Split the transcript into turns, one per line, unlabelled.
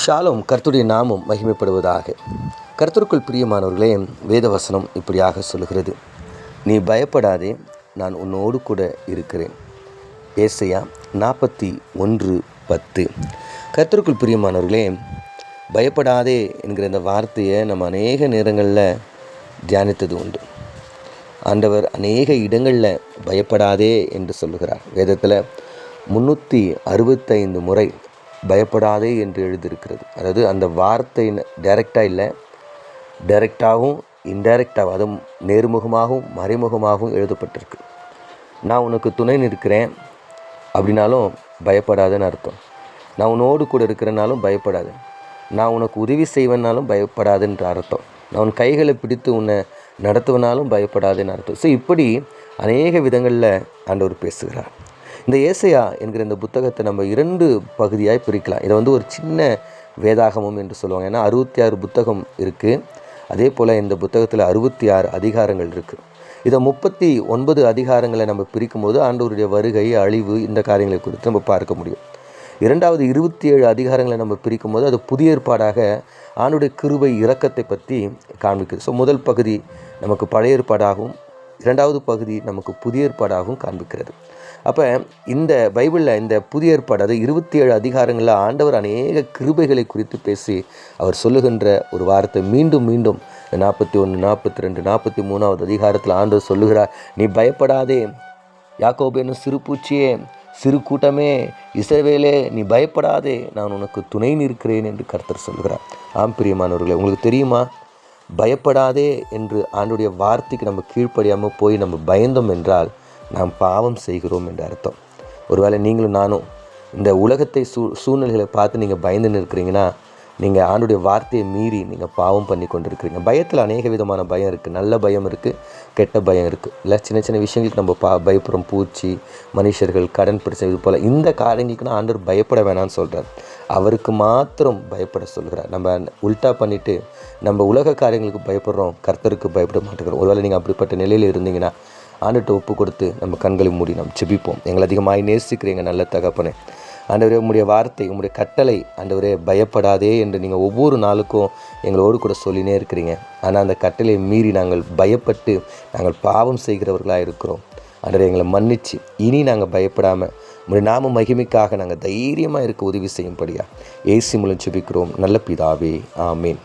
Shalom. கர்த்தருடைய நாமம் மகிமைப்படுவதாக. கர்த்தருக்குள் பிரியமானவர்களே, வேதவசனம் இப்படியாக சொல்கிறது, நீ பயப்படாதே, நான் உன்னோடு கூட இருக்கிறேன். ஏசாயா 41:10. கர்த்தருக்குள் பிரியமானவர்களே, பயப்படாதே என்கிற இந்த வார்த்தையை நம்ம அநேக நேரங்களில் தியானித்தது உண்டு. ஆண்டவர் அநேக இடங்களில் பயப்படாதே என்று சொல்லுகிறார். வேதத்தில் 365 முறை பயப்படாதே என்று எழுதியிருக்கிறது. அதாவது அந்த வார்த்தை டைரெக்டாக இல்லை, டைரெக்டாகவும் இன்டைரக்டாகவும், அதுவும் நேர்முகமாகவும் மறைமுகமாகவும் எழுதப்பட்டிருக்கு. நான் உனக்கு துணை நிற்கிறேன் அப்படின்னாலும் பயப்படாதேன்னு அர்த்தம். நான் உன்னோடு கூட இருக்கிறனாலும் பயப்படாது. நான் உனக்கு உதவி செய்வேன்னாலும் பயப்படாதுன்ற அர்த்தம். நான் உன் கைகளை பிடித்து உன்னை நடத்துவனாலும் பயப்படாதுன்னு அர்த்தம். ஸோ இப்படி அநேக விதங்களில் ஆண்டவர் பேசுகிறார். இந்த ஏசாயா என்கிற இந்த புத்தகத்தை நம்ம 2 பகுதியாக பிரிக்கலாம். இதை ஒரு சின்ன வேதாகமம் என்று சொல்லுவாங்க. ஏன்னா 66 புத்தகம் இருக்குது. அதே போல் இந்த புத்தகத்தில் 66 அதிகாரங்கள் இருக்குது. இதை 39 அதிகாரங்களை நம்ம பிரிக்கும்போது ஆண்டவருடைய வருகை, அழிவு, இந்த காரியங்களை குறித்து நம்ம பார்க்க முடியும். 27 அதிகாரங்களை நம்ம பிரிக்கும்போது அது புதிய ஏற்பாடாக ஆண்டவருடைய கிருபை, இரக்கத்தை பற்றி காண்பிக்குது. ஸோ முதல் பகுதி நமக்கு பழைய ஏற்பாடாகவும், 2வது பகுதி நமக்கு புதிய ஏற்பாடாகவும் காண்பிக்கிறது. அப்போ இந்த பைபிளில் இந்த புதிய ஏற்பாடு, அது 27 அதிகாரங்களில் ஆண்டவர் அநேக கிருபைகளை குறித்து பேசி அவர் சொல்லுகின்ற ஒரு வார்த்தை மீண்டும் 41, 42, 43வது அதிகாரத்தில் ஆண்டவர் சொல்லுகிறார், நீ பயப்படாதே யாக்கோபேனும் சிறு பூச்சியே, சிறு கூட்டமே, இஸ்ரவேலே, நீ பயப்படாதே, நான் உனக்கு துணை நிற்கிறேன் என்று கர்த்தர் சொல்கிறார். ஆம் பிரியமானவர்களே, உங்களுக்கு தெரியுமா, பயப்படாதே என்று ஆண்டவருடைய வார்த்தைக்கு நம்ம கீழ்ப்படியாமல் போய் நம்ம பயந்தோம் என்றால் நாம் பாவம் செய்கிறோம் என்று அர்த்தம். ஒருவேளை நீங்களும் நானும் இந்த உலகத்தை சூழ்நிலைகளை பார்த்து நீங்கள் பயந்து நிற்கிறீங்கன்னா, நீங்கள் ஆண்டவருடைய வார்த்தையை மீறி நீங்கள் பாவம் பண்ணி கொண்டு இருக்கிறீங்க. பயத்தில் அநேக விதமான பயம் இருக்குது. நல்ல பயம் இருக்குது, கெட்ட பயம் இருக்குது. இல்லை, சின்ன சின்ன விஷயங்களுக்கு நம்ம பயப்படுறோம். பூச்சி, மனுஷர்கள், கடன் பிரச்சனை, இது போல் இந்த காரியங்களுக்குன்னா ஆண்டவர் பயப்பட வேணாம்னு சொல்கிறார். அவருக்கு மாத்திரம் பயப்பட சொல்கிறார். நம்ம உல்ட்டா பண்ணிவிட்டு நம்ம உலக காரியங்களுக்கு பயப்படுறோம், கர்த்தருக்கு பயப்பட மாட்டேங்கிறோம். ஒருவேளை நீங்கள் அப்படிப்பட்ட நிலையில் இருந்தீங்கன்னா ஆண்டவர்கிட்ட ஒப்பு கொடுத்து நம்ம கண்களை மூடி நம்ம ஜெபிப்போம். எங்களை அதிகமாக நேசிக்கிறீங்க நல்ல தகப்பனே. ஆண்டவரே, உம்முடைய வார்த்தை, உம்முடைய கட்டளை, ஆண்டவரே பயப்படாதே என்று நீங்கள் ஒவ்வொரு நாளுக்கும் எங்களோடு கூட சொல்லினே இருக்கிறீங்க. ஆனால் அந்த கட்டளையை மீறி நாங்கள் பயப்பட்டு நாங்கள் பாவம் செய்கிறவர்களாக இருக்கிறோம். ஆண்டவரே, எங்களை மன்னிச்சு இனி நாங்கள் பயப்படாமல் உம்முடைய நாம மகிமைக்காக நாங்கள் தைரியமாக இருக்க உதவி செய்யும்படியா இயேசு மூலம் ஜெபிக்கிறோம் நல்ல பிதாவே, ஆமீன்.